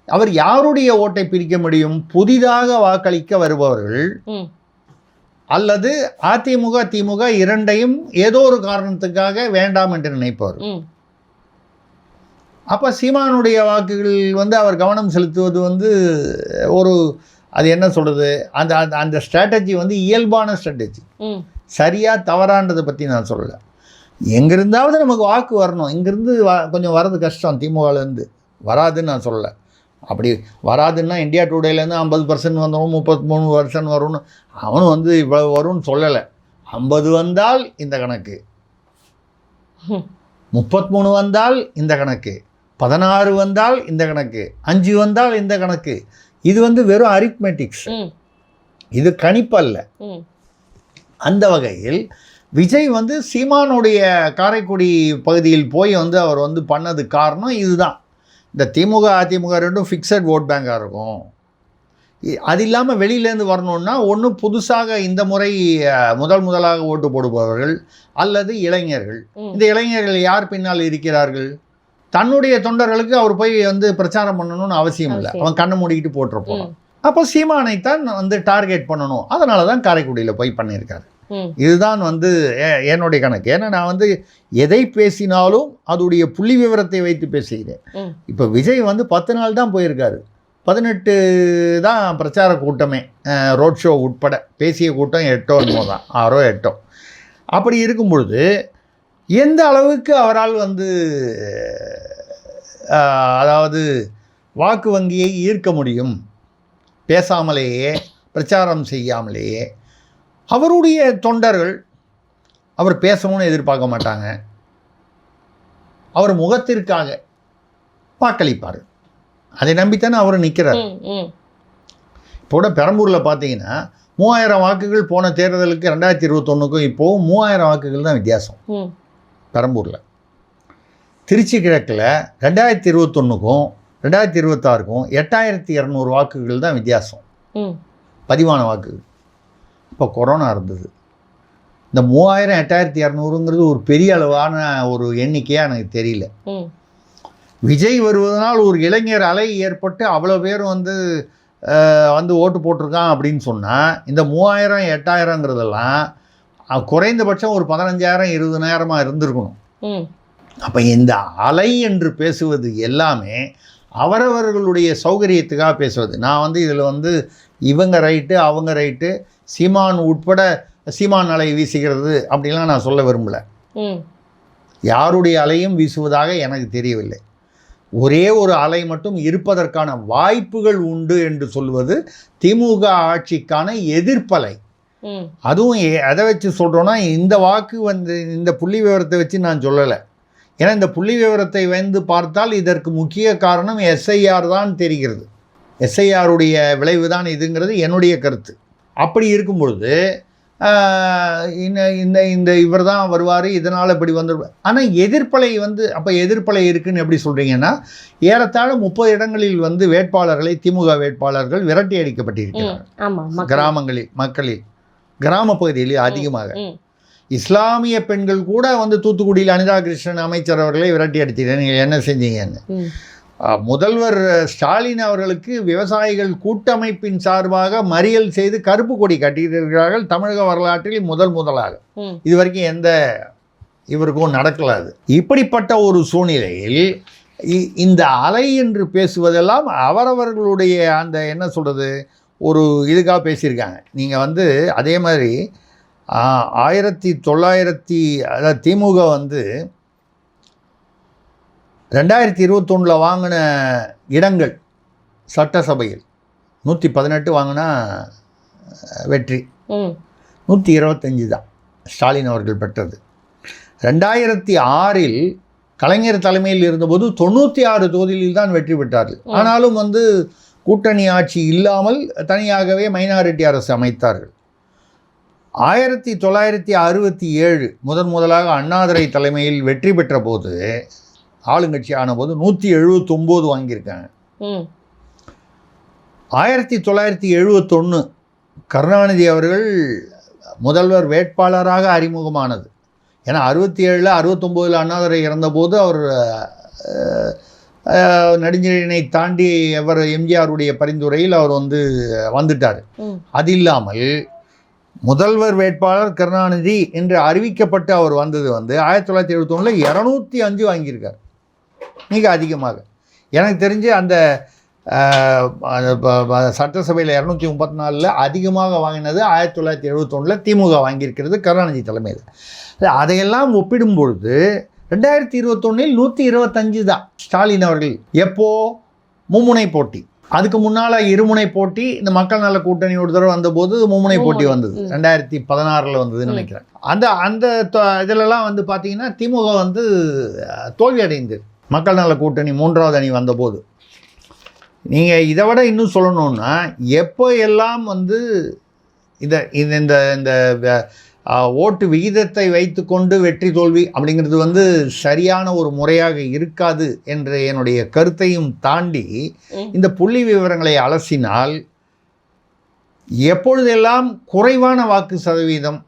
[SPEAKER 2] அவர் யாருடைய ஓட்டை பிரிக்க முடியும்? புதிதாக வாக்களிக்க வருபவர்கள்
[SPEAKER 1] ம்
[SPEAKER 2] அல்லது அதிமுக திமுக இரண்டையும் ஏதோ ஒரு காரணத்துக்காக வேண்டாம் என்று நினைப்பவர்.
[SPEAKER 1] ம்
[SPEAKER 2] அப்போ சீமானுடைய வாக்குகள் வந்து அவர் கவனம் செலுத்துவது வந்து ஒரு, அது என்ன சொல்கிறது, அந்த அந்த ஸ்ட்ராட்டஜி வந்து இயல்பான ஸ்ட்ராட்டஜி.
[SPEAKER 1] ம்
[SPEAKER 2] சரியா தவறான்றதை பற்றி நான் சொல்லலை. எங்கிருந்தாவது நமக்கு வாக்கு வரணும். இங்கேருந்து கொஞ்சம் வர்றது கஷ்டம். திமுகலேருந்து வராதுன்னு நான் சொல்லலை. அப்படி வராதுன்னா இந்தியா டுடேலேருந்து 50% வந்துடும், 33% வரும்னு அவனும் வந்து இவ்வளோ வரும்னு சொல்லலை. 50 வந்தால் இந்த கணக்கு, 33 வந்தால் இந்த கணக்கு, 16 வந்தால் இந்த கணக்கு, 5 வந்தால் இந்த கணக்கு. இது வந்து வெறும் அரித்மெட்டிக்ஸ், இது கணிப்பல்ல. அந்த வகையில் விஜய் வந்து சீமானுடைய காரைக்குடி பகுதியில் போய் வந்து அவர் வந்து பண்ணது காரணம் இதுதான். இந்த திமுக அதிமுக ரெண்டும் ஃபிக்ஸட் ஓட் பேங்காக இருக்கும். அது இல்லாமல் வெளியிலேருந்து வரணுன்னா ஒன்று புதுசாக இந்த முறை முதலாக ஓட்டு போடுபவர்கள் அல்லது இளைஞர்கள். இந்த இளைஞர்கள் யார் பின்னால் இருக்கிறார்கள்? தன்னுடைய தொண்டர்களுக்கு அவர் போய் வந்து பிரச்சாரம் பண்ணணும்னு அவசியம் இல்லை. அவன் கண்ணை மூடிக்கிட்டு போட்டுருப்போம். அப்போ சீமானைத்தான் வந்து டார்கெட் பண்ணணும். அதனால தான் காரைக்குடியில் போய் பண்ணியிருக்காரு. இதுதான் வந்து என்னுடைய கணக்கு. ஏன்னா நான் வந்து எதை பேசினாலும் அதோடைய புள்ளி விவரத்தை வைத்து பேசுகிறேன். இப்போ விஜய் வந்து 10 நாள் தான் போயிருக்காரு. 18 தான் பிரச்சார கூட்டமே, ரோட் ஷோ உட்பட. பேசிய கூட்டம் 8 தான், 6 8. அப்படி இருக்கும் பொழுது எந்த அளவுக்கு அவரால் வந்து அதாவது வாக்கு வங்கியை ஈர்க்க முடியும்? பேசாமலேயே, பிரச்சாரம் செய்யாமலேயே. அவருடைய தொண்டர்கள் அவர் பேசணும்னு எதிர்பார்க்க மாட்டாங்க. அவர் முகத்திற்காக வாக்களிப்பார். அதை நம்பித்தானே அவர் நிற்கிறார். இப்போ கூட பெரம்பூரில் பார்த்தீங்கன்னா 3000 வாக்குகள் போன தேர்தலுக்கு 2021க்கும் இப்போவும் 3000 வாக்குகள் தான் வித்தியாசம் பெரம்பூரில். திருச்சி கிழக்கில் 2021க்கும் 2026க்கும் 8200 வாக்குகள் தான் வித்தியாசம், பதிவான வாக்குகள். இப்போ கொரோனா இருந்தது. இந்த 3000 8200ங்கிறது ஒரு பெரிய அளவான ஒரு எண்ணிக்கையாக எனக்கு தெரியல. விஜய் வருவதனால் ஒரு இளைஞர் அலை ஏற்பட்டு அவ்வளோ பேர் வந்து ஓட்டு போட்டிருக்கான் அப்படின்னு சொன்னால், இந்த 3000 8000ங்கிறதெல்லாம் குறைந்தபட்சம் ஒரு 15000 20000 இருந்திருக்கணும். அப்போ இந்த அலை என்று பேசுவது எல்லாமே அவரவர்களுடைய சௌகரியத்துக்காக பேசுவது. நான் வந்து இதில் வந்து இவங்க ரைட்டு அவங்க ரைட்டு, சீமான் உட்பட சீமான் அலை வீசுகிறது அப்படிலாம் நான் சொல்ல விரும்பலை. யாருடைய அலையும் வீசுவதாக எனக்கு தெரியவில்லை. ஒரே ஒரு அலை மட்டும் இருப்பதற்கான வாய்ப்புகள் உண்டு என்று சொல்வது திமுக ஆட்சிக்கான எதிர்ப்பலை. அதுவும் எதை வச்சு சொல்கிறோன்னா, இந்த வாக்கு வந்து இந்த புள்ளி விவரத்தை வச்சு நான் சொல்லலை. ஏன்னா இந்த புள்ளி விவரத்தை வந்து பார்த்தால் இதற்கு முக்கிய காரணம் எஸ்ஐஆர் தான் தெரிகிறது. எஸ்ஐஆருடைய விளைவு தான் இதுங்கிறது என்னுடைய கருத்து. அப்படி இருக்கும் பொழுது இந்த இவர் தான் வருவார், இதனால் இப்படி வந்துடுவார். ஆனால் எதிர்ப்பலை வந்து, அப்போ எதிர்ப்பலை இருக்குதுன்னு எப்படி சொல்கிறீங்கன்னா, ஏறத்தாழ 30 இடங்களில் வந்து வேட்பாளர்களை, திமுக வேட்பாளர்கள் விரட்டி அடிக்கப்பட்டிருக்கிறார்கள். கிராமங்களில், மக்களில், கிராம பகுதிகளில் அதிகமாக. இஸ்லாமிய பெண்கள் கூட வந்து தூத்துக்குடியில் அனிதா கிருஷ்ணன் அமைச்சர் அவர்களை விரட்டி அடித்தீங்க. நீங்கள் என்ன செஞ்சீங்கன்னு முதல்வர் ஸ்டாலின் அவர்களுக்கு விவசாயிகள் கூட்டமைப்பின் சார்பாக மறியல் செய்து கருப்பு கொடி கட்டியிருக்கிறார்கள் தமிழக வரலாற்றில் முதலாக. இது வரைக்கும் எந்த இவருக்கும் நடக்கலாது. இப்படிப்பட்ட ஒரு சூழ்நிலையில் இந்த அலை என்று பேசுவதெல்லாம் அவரவர்களுடைய அந்த என்ன சொல்கிறது ஒரு இதுக்காக பேசியிருக்காங்க. நீங்கள் வந்து அதே மாதிரி 1900 அதாவது திமுக வந்து 2021 வாங்கின இடங்கள் சட்டசபையில் 118 வாங்கினா வெற்றி, 125 தான் ஸ்டாலின் அவர்கள் பெற்றது. 2006 கலைஞர் தலைமையில் இருந்தபோது 96 தொகுதியில் தான் வெற்றி பெற்றார்கள். ஆனாலும் வந்து கூட்டணி ஆட்சி இல்லாமல் தனியாகவே மைனாரிட்டி அரசு அமைத்தார்கள். 1967 முதலாக அண்ணாதுரை தலைமையில் வெற்றி பெற்ற போது ஆளுங்கட்சி ஆனபோது 179 வாங்கியிருக்காங்க. 1971 கருணாநிதி அவர்கள் முதல்வர் வேட்பாளராக அறிமுகமானது. ஏன்னா 67 69 அண்ணாதுரை இறந்தபோது அவர் நெடுஞ்செழியனை தாண்டி எம்ஜிஆருடைய பரிந்துரையில் அவர் வந்துட்டார். அது இல்லாமல் முதல்வர் வேட்பாளர் கருணாநிதி என்று அறிவிக்கப்பட்டு அவர் வந்தது 1971 205 வாங்கியிருக்கார், மிக அதிகமாக. எனக்கு தெரிஞ்சு அந்த சட்டசபையில் 234 அதிகமாக வாங்கினது 1971 திமுக வாங்கியிருக்கிறது கருணாநிதி தலைமையில். அதையெல்லாம் ஒப்பிடும் பொழுது 2021 125 தான் ஸ்டாலின் அவர்கள். எப்போ மும்முனை போட்டி, அதுக்கு முன்னால் இருமுனை போட்டி, இந்த மக்கள் நல கூட்டணி ஒரு தடவை வந்தபோது மும்முனை போட்டி வந்தது, 2016 வந்ததுன்னு நினைக்கிறேன். அந்த இதிலெல்லாம் பார்த்தீங்கன்னா திமுக தோல்வி அடைந்தது. மக்கள் நல கூட்டணி 3வது அணி வந்தபோது. நீங்கள் இதை விட இன்னும் சொல்லணுன்னா எப்போ எல்லாம் இந்த இந்த ஓட்டு விகிதத்தை வைத்துக்கொண்டு வெற்றி தோல்வி அப்படிங்கிறது சரியான ஒரு முறையாக இருக்காது என்ற என்னுடைய கருத்தையும் தாண்டி இந்த புள்ளி விவரங்களை அலசினால் எப்பொழுதெல்லாம் குறைவான வாக்கு சதவீதம்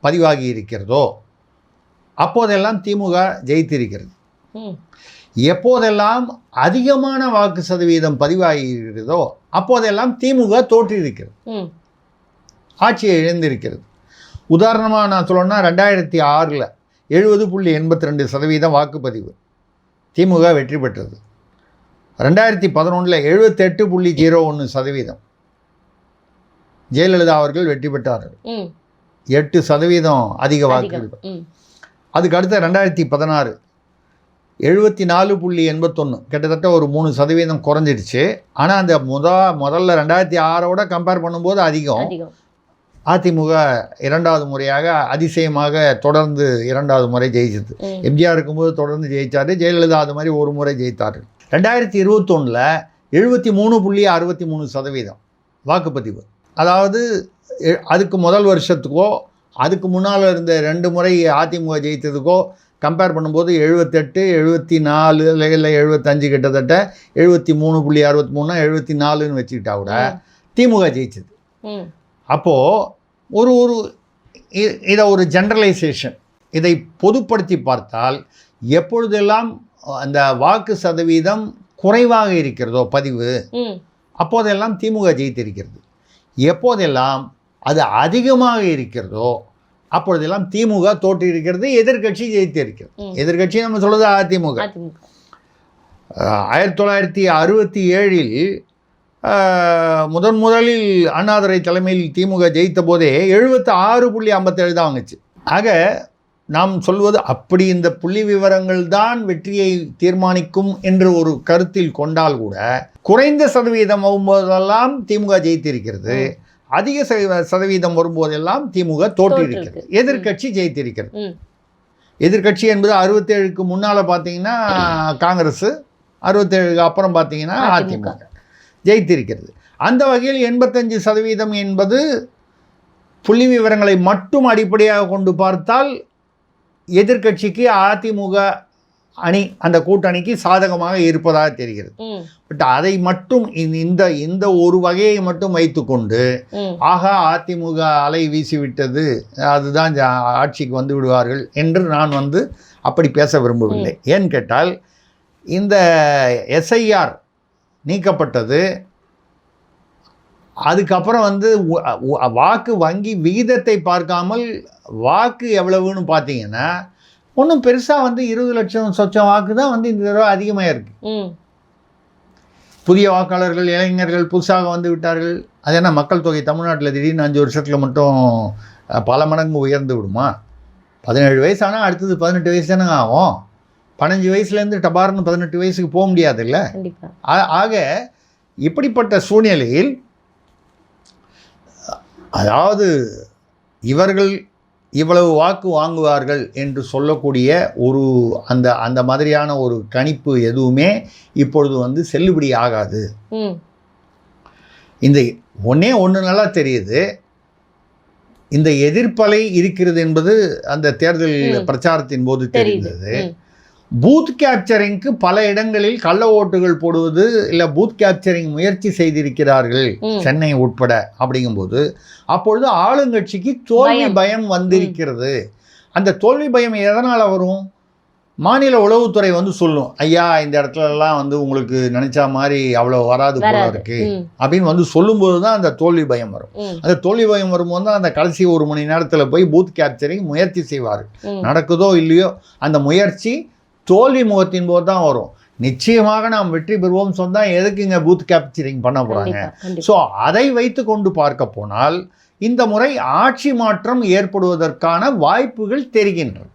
[SPEAKER 2] பதிவாகி இருக்கிறதோ அப்போதெல்லாம் திமுக ஜெயித்திருக்கிறது. எப்போதெல்லாம் அதிகமான வாக்கு சதவீதம் பதிவாகி இருக்கிறதோ அப்போதெல்லாம் திமுக தோற்றிருக்கிறது, ஆட்சியை இழந்திருக்கிறது. உதாரணமாக நான் சொல்லணும்னா 2006 70.82% வாக்குப்பதிவு திமுக வெற்றி பெற்றது. 2011 78.01% ஜெயலலிதா அவர்கள் வெற்றி பெற்றார்கள், 8% அதிக வாக்கு. அதுக்கு அடுத்த 2016 74.81, கிட்டத்தட்ட ஒரு 3% குறைஞ்சிடுச்சு. ஆனால் அந்த முதல்ல 2006 கம்பேர் பண்ணும்போது அதிகம். அதிமுக 2வது முறையாக அதிசயமாக தொடர்ந்து 2வது முறை ஜெயிச்சது. எம்ஜிஆர் இருக்கும்போது தொடர்ந்து ஜெயித்தார், ஜெயலலிதா அது மாதிரி ஒரு முறை ஜெயித்தார்கள். 2021 73.63% வாக்குப்பதிவு. அதாவது அதுக்கு முதல் வருஷத்துக்கோ அதுக்கு முன்னால் இருந்த 2 முறை அதிமுக ஜெயித்ததுக்கோ கம்பேர் பண்ணும்போது 78, 74 இல்லை 75 கிட்டத்தட்ட 73.63 74ன்னு வச்சுக்கிட்டா கூட திமுக ஜெயிச்சது. அப்போது இதை ஒரு ஜென்ரலைசேஷன், இதை பொதுப்படுத்தி பார்த்தால் எப்பொழுதெல்லாம் அந்த வாக்கு சதவீதம் குறைவாக இருக்கிறதோ பதிவு அப்போதெல்லாம் திமுக ஜெயித்திருக்கிறது. எப்போதெல்லாம் அது அதிகமாக இருக்கிறதோ அப்பொழுதெல்லாம் திமுக தோற்றிருக்கிறது, எதிர்கட்சி ஜெயித்திருக்கிறது. எதிர்கட்சி நம்ம சொல்வது அதிமுக. 1967 முதலில் அண்ணாதுரை தலைமையில் திமுக ஜெயித்த போதே 76.57 தான் வாங்குச்சு. ஆக நாம் சொல்வது அப்படி இந்த புள்ளி விவரங்கள் தான் வெற்றியை தீர்மானிக்கும் என்று ஒரு கருத்தில் கொண்டால் கூட குறைந்த சதவீதம் வரும்போதெல்லாம் திமுக ஜெயித்திருக்கிறது, அதிக சதவீதம் வரும்போதெல்லாம் திமுக தோற்றிருக்கிறது, எதிர்கட்சி ஜெயித்திருக்கிறது. எதிர்கட்சி என்பது 67க்கு முன்னால் பார்த்தீங்கன்னா காங்கிரஸ், 67க்கு அப்புறம் பார்த்தீங்கன்னா அதிமுக ஜெயித்திருக்கிறது. அந்த வகையில் 85% என்பது புள்ளி விவரங்களை மட்டும் அடிப்படையாக கொண்டு பார்த்தால் எதிர்கட்சிக்கு அதிமுக அணி அந்த கூட்டணிக்கு சாதகமாக இருப்பதாக தெரிகிறது. பட் அதை மட்டும் இந்த ஒரு வகையை மட்டும் வைத்துக்கொண்டு ஆகா அதிமுக அலை வீசிவிட்டது, அதுதான் ஆட்சிக்கு வந்து விடுவார்கள் என்று நான் அப்படி பேச விரும்பவில்லை. ஏன்னு கேட்டால் இந்த எஸ்ஐஆர் நீக்கப்பட்டது. அதுக்கப்புறம் வந்து வாக்கு வங்கி விகிதத்தை பார்க்காமல் வாக்கு எவ்வளவுன்னு பார்த்தீங்கன்னா ஒன்றும் பெருசாக வந்து 20 லட்சம் சொச்சம் வாக்கு தான் வந்து இந்த தடவை அதிகமாக இருக்குது. புதிய வாக்காளர்கள் இளைஞர்கள் புதுசாக வந்து விட்டார்கள். அது என்ன மக்கள் தொகை தமிழ்நாட்டில் திடீர்னு 5 வருஷத்தில் மட்டும் பல மடங்கு உயர்ந்து விடுமா? 17 வயசு ஆனால் அடுத்தது 18 வயசு தானே ஆகும். 15 வயசுலேருந்து டபார்னு 18 வயசுக்கு போக முடியாது இல்லை. ஆக இப்படிப்பட்ட சூழ்நிலையில் அதாவது இவர்கள் இவ்வளவு வாக்கு வாங்குவார்கள் என்று சொல்லக்கூடிய ஒரு அந்த மாதிரியான ஒரு கணிப்பு எதுவுமே இப்பொழுது வந்து செல்லுபடி ஆகாது. இந்த ஒன்று நல்லா தெரியுது, இந்த எதிர்ப்பலை இருக்கிறது என்பது அந்த தேர்தல் பிரச்சாரத்தின் போது தெரிந்தது. பூத் கேப்சரிங்க்கு பல இடங்களில் கள்ள ஓட்டுகள் போடுவது இல்லை பூத் கேப்சரிங் முயற்சி செய்திருக்கிறார்கள் சென்னை உட்பட. அப்படிங்கும்போது அப்பொழுது ஆளுங்கட்சிக்கு தோல்வி பயம் வந்திருக்கிறது. அந்த தோல்வி பயம் எதனால் வரும்? மாநில உளவுத்துறை வந்து சொல்லும், ஐயா இந்த இடத்துலலாம் வந்து உங்களுக்கு நினைச்சா மாதிரி அவ்வளோ வராது போல இருக்கு அப்படின்னு வந்து சொல்லும்போது தான் அந்த தோல்வி பயம் வரும். அந்த தோல்வி பயம் வரும்போது தான் அந்த கடைசி 1 மணி நேரத்தில் போய் பூத் கேப்சரிங் முயற்சி செய்வார்கள். நடக்குதோ இல்லையோ அந்த முயற்சி தோல்வி முகத்தின் போது தான் வரும். நிச்சயமாக நாம் வெற்றி பெறுவோம் சொன்னால் எதுக்குங்க பூத் கேப்சரிங் பண்ண போகிறாங்க? ஸோ அதை வைத்து கொண்டு பார்க்க போனால் இந்த முறை ஆட்சி மாற்றம் ஏற்படுவதற்கான வாய்ப்புகள் தெரிகின்றன.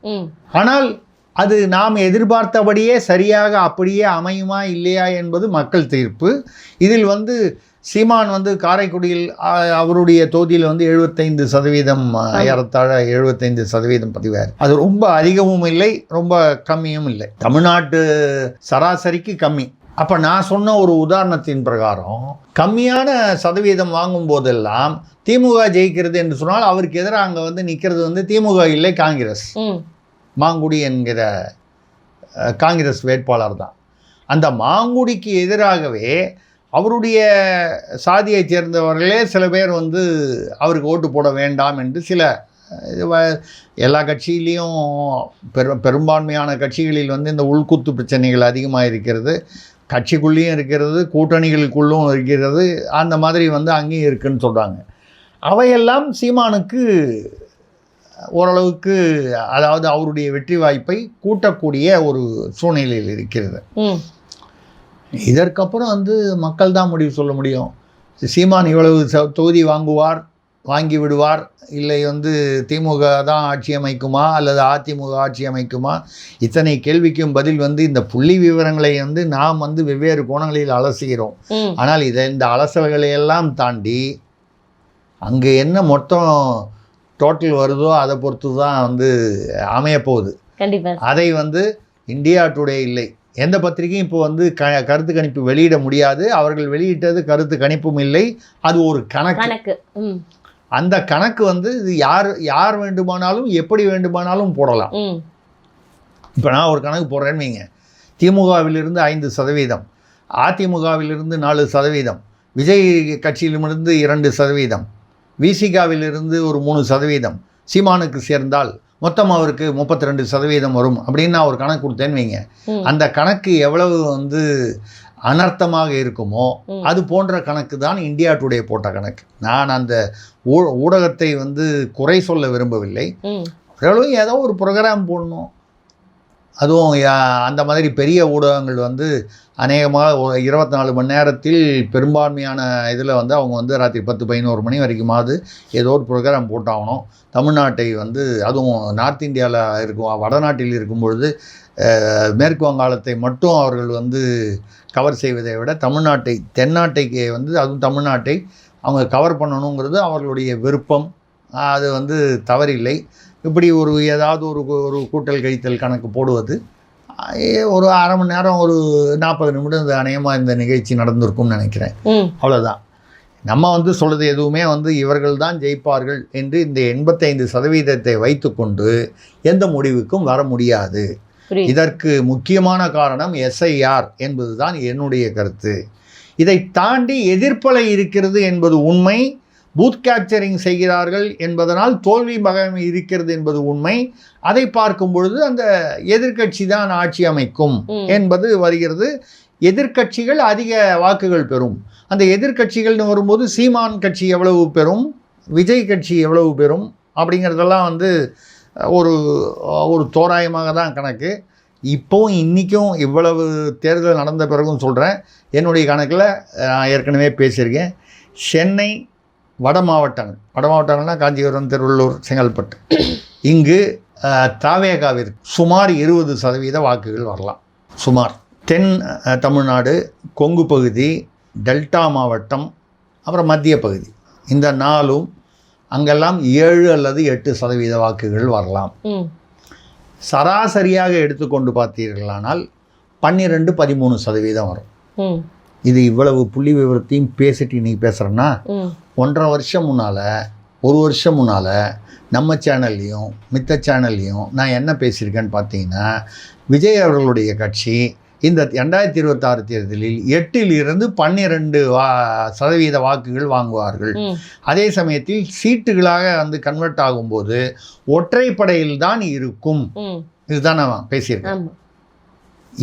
[SPEAKER 2] ஆனால் அது நாம் எதிர்பார்த்தபடியே சரியாக அப்படியே அமையுமா இல்லையா என்பது மக்கள் தீர்ப்பு. இதில் வந்து சீமான் வந்து காரைக்குடியில் அவருடைய தொகுதியில் வந்து 75% ஏறத்தாழ 75% பதிவார். அது ரொம்ப அதிகமும் இல்லை ரொம்ப கம்மியும் இல்லை, தமிழ்நாட்டு சராசரிக்கு கம்மி. அப்போ நான் சொன்ன ஒரு உதாரணத்தின் பிரகாரம் கம்மியான சதவீதம் வாங்கும் போதெல்லாம் திமுக ஜெயிக்கிறது என்று சொன்னால் அவருக்கு எதிராக அங்கே வந்து நிற்கிறது வந்து திமுக இல்லை காங்கிரஸ். மாங்குடி என்கிற காங்கிரஸ் வேட்பாளர் தான். அந்த மாங்குடிக்கு எதிராகவே அவருடைய சாதியைச் சேர்ந்தவர்களே சில பேர் வந்து அவருக்கு ஓட்டு போட வேண்டாம் என்று சில எல்லா கட்சியிலையும் பெரும்பான்மையான கட்சிகளில் வந்து இந்த உள்குத்து பிரச்சனைகள் அதிகமாக இருக்கிறது. கட்சிக்குள்ளேயும் இருக்கிறது, கூட்டணிகளுக்குள்ளும் இருக்கிறது, அந்த மாதிரி வந்து அங்கேயும் இருக்குன்னு சொல்கிறாங்க. அவையெல்லாம் சீமானுக்கு ஓரளவுக்கு அதாவது அவருடைய வெற்றி வாய்ப்பை கூட்டக்கூடிய ஒரு சூழ்நிலையில் இருக்கிறது. இதற்கப்புறம் வந்து மக்கள் தான் முடிவு சொல்ல முடியும். சீமான் இவ்வளவு தொகுதி வாங்கி விடுவார், இல்லை வந்து திமுக தான் ஆட்சி அமைக்குமா அல்லது அதிமுக ஆட்சி அமைக்குமா? இத்தனை கேள்விக்கும் பதில் வந்து இந்த புள்ளி விவரங்களை வந்து நாம் வந்து வெவ்வேறு கோணங்களில் அலசுகிறோம். ஆனால் இந்த அலசல்களை எல்லாம் தாண்டி அங்கே என்ன மொத்தம் டோட்டல் வருதோ அதை பொறுத்து தான் வந்து அமையப்போகுது. அதை வந்து இந்தியா டுடே இல்லை எந்த பத்திரிகையும் இப்போ வந்து கருத்து கணிப்பு வெளியிட முடியாது. அவர்கள் வெளியிட்டது கருத்து கணிப்பும் இல்லை, அது ஒரு கணக்கு. அந்த கணக்கு வந்து இது யார் வேண்டுமானாலும் எப்படி வேண்டுமானாலும் போடலாம். இப்போ நான் ஒரு கணக்கு போடுறேன்னு வைங்க, திமுகவிலிருந்து 5%, அதிமுகவிலிருந்து 4%, விஜய் கட்சியிலிருந்து 2%, விசிகாவிலிருந்து ஒரு 3%, சீமானுக்கு சேர்ந்தால் மொத்தம் அவருக்கு 32% வரும் அப்படின்னு நான் ஒரு கணக்கு கொடுத்தேன்னு வைங்க. அந்த கணக்கு எவ்வளவு வந்து அனர்த்தமாக இருக்குமோ அது போன்ற கணக்கு தான் இந்தியா டுடே போட்ட கணக்கு. நான் அந்த ஊடகத்தை வந்து குறை சொல்ல விரும்பவில்லை. அவர்களும் ஏதோ ஒரு ப்ரோக்ராம் போடணும். அதுவும் அந்த மாதிரி பெரிய ஊடகங்கள் வந்து அநேகமாக 24 மணி நேரத்தில் பெரும்பான்மையான இதில் வந்து அவங்க வந்து ராத்திரி 10-11 மணி வரைக்குமாவது ஏதோ ஒரு ப்ரோக்ராம் போட்டாகணும். தமிழ்நாட்டை வந்து அதுவும் நார்த் இந்தியாவில் இருக்கும், வடநாட்டில் இருக்கும் பொழுது மேற்கு வங்காளத்தை மட்டும் அவர்கள் வந்து கவர் செய்வதை விட தென்னாட்டைக்கு வந்து அதுவும் தமிழ்நாட்டை அவங்க கவர் பண்ணணுங்கிறது அவர்களுடைய விருப்பம். அது வந்து தவறில்லை. இப்படி ஏதாவது ஒரு கூட்டல் கழித்தல் கணக்கு போடுவது ஒரு அரை மணி நேரம் ஒரு 40 நிமிடம் இந்த அநேகமாக இந்த நிகழ்ச்சி நடந்திருக்கும்னு நினைக்கிறேன். அவ்வளோதான். நம்ம வந்து சொல்கிறது எதுவுமே வந்து இவர்கள் தான் ஜெயிப்பார்கள் என்று இந்த 85% வைத்துக்கொண்டு எந்த முடிவுக்கும் வர முடியாது. இதற்கு முக்கியமான காரணம் எஸ்ஐஆர் என்பது தான் என்னுடைய கருத்து. இதை தாண்டி எதிர்ப்பலை இருக்கிறது என்பது உண்மை. பூத் கேப்சரிங் செய்கிறார்கள் என்பதனால் தோல்வி பயம் இருக்கிறது என்பது உண்மை. அதை பார்க்கும் பொழுது அந்த எதிர்க்கட்சி தான் ஆட்சி அமைக்கும் என்பது வருகிறது. எதிர்க்கட்சிகள் அதிக வாக்குகள் பெறும். அந்த எதிர்க்கட்சிகள்னு வரும்போது சீமான் கட்சி எவ்வளவு பெறும், விஜய் கட்சி எவ்வளவு பெறும் அப்படிங்கிறதெல்லாம் வந்து ஒரு தோராயமாக தான் கணக்கு. இப்போவும் இன்றைக்கும் இவ்வளவு தேர்தல் நடந்த பிறகும் சொல்கிறேன், என்னுடைய கணக்கில் நான் ஏற்கனவே பேசியிருக்கேன். சென்னை வட மாவட்டங்கள்னால் காஞ்சிபுரம், திருவள்ளூர், செங்கல்பட்டு, இங்கு தாவேகாவிற்கு சுமார் 20% வாக்குகள் வரலாம். சுமார் தென் தமிழ்நாடு, கொங்கு பகுதி, டெல்டா மாவட்டம், அப்புறம் மத்திய பகுதி, இந்த 4ம் அங்கெல்லாம் 7 அல்லது 8% வாக்குகள் வரலாம். சராசரியாக எடுத்துக்கொண்டு பார்த்தீர்களானால் 12-13% வரும். இது இவ்வளவு புள்ளி விவரத்தையும் பேசிட்டு இன்றைக்கி பேசுகிறேன்னா 1.5 வருஷம் முன்னால், 1 வருஷம் முன்னால் நம்ம சேனல்லையும் மித்த சேனல்லையும் நான் என்ன பேசியிருக்கேன்னு பார்த்தீங்கன்னா, விஜய் அவர்களுடைய கட்சி இந்த 2026 தேர்தலில் 8-12% வாக்குகள் வாங்குவார்கள். அதே சமயத்தில் சீட்டுகளாக வந்து கன்வெர்ட் ஆகும்போது ஒற்றைப்படையில் தான் இருக்கும். இதுதான் நான் பேசியிருக்கேன்.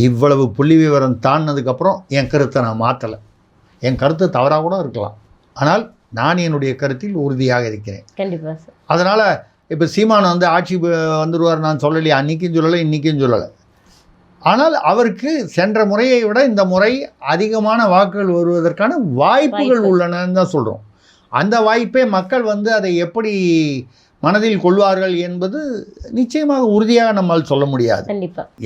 [SPEAKER 2] இவ்வளவு புள்ளி விவரம் தாண்டினதுக்கப்புறம் என் கருத்தை நான் மாற்றலை. என் கருத்து தவறாக கூட இருக்கலாம், ஆனால் நான் என்னுடைய கருத்தில் உறுதியாக இருக்கிறேன்.
[SPEAKER 1] கண்டிப்பாக சார்.
[SPEAKER 2] அதனால் இப்போ சீமான் வந்து ஆட்சி வந்துடுவார் நான் சொல்லலையே, அன்றைக்கும் சொல்லலை, இன்றைக்கும் சொல்லலை. ஆனால் அவருக்கு சென்ற முறையை விட இந்த முறை அதிகமான வாக்குகள் வருவதற்கான வாய்ப்புகள் உள்ளனன்னு தான் சொல்கிறோம். அந்த வாய்ப்பை மக்கள் வந்து அதை எப்படி மனதில் கொள்வார்கள் என்பது நிச்சயமாக உறுதியாக நம்மால் சொல்ல முடியாது.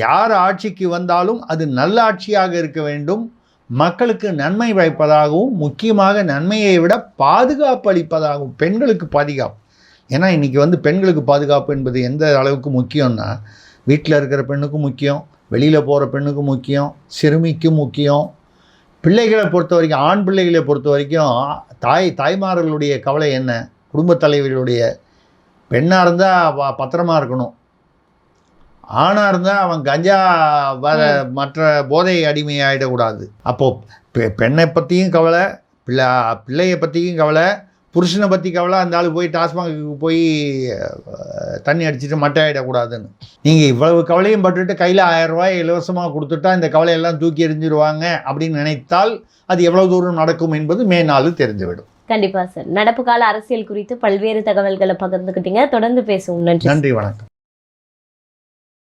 [SPEAKER 2] யார் ஆட்சிக்கு வந்தாலும் அது நல்ல ஆட்சியாக இருக்க வேண்டும், மக்களுக்கு நன்மை வைப்பதாகவும், முக்கியமாக நன்மையை விட பாதுகாப்பு அளிப்பதாகவும், பெண்களுக்கு பாதுகாப்பு. ஏன்னா இன்றைக்கி வந்து பெண்களுக்கு பாதுகாப்பு என்பது எந்த அளவுக்கு முக்கியம்னா, வீட்டில் இருக்கிற பெண்ணுக்கும் முக்கியம், வெளியில் போகிற பெண்ணுக்கும் முக்கியம், சிறுமிக்கும் முக்கியம். பிள்ளைகளை பொறுத்த வரைக்கும், ஆண் பிள்ளைகளை பொறுத்த வரைக்கும் தாய்மார்களுடைய கவலை என்ன, குடும்பத் தலைவர்களுடைய, பெண்ணாக இருந்தால் பத்திரமா இருக்கணும், ஆணாக இருந்தால் அவன் கஞ்சா மற்ற போதை அடிமையாகிடக்கூடாது. அப்போது பெண்ணை பற்றியும் கவலை, பிள்ளையை பற்றியும் கவலை, புருஷனை பற்றி கவலை. அந்த ஆள் போய் டாஸ்மாக்கு போய் தண்ணி அடிச்சுட்டு மட்டை ஆகிடக்கூடாதுன்னு. நீங்கள் இவ்வளவு கவலையும் பட்டுட்டு கையில் 1000 ரூபாய் இலவசமாக கொடுத்துட்டா இந்த கவலையெல்லாம் தூக்கி எறிஞ்சிடுவாங்க அப்படின்னு நினைத்தால் அது எவ்வளவு தூரம் நடக்கும் என்பது மே 4 தெரிந்துவிடும்.
[SPEAKER 1] கண்டிப்பாக சார். நடப்பு கால அரசியல் குறித்து பல்வேறு தகவல்களை பகிர்ந்துக்கிட்டீங்க. தொடர்ந்து பேசுவோம். நன்றி.
[SPEAKER 2] நன்றி, வணக்கம்.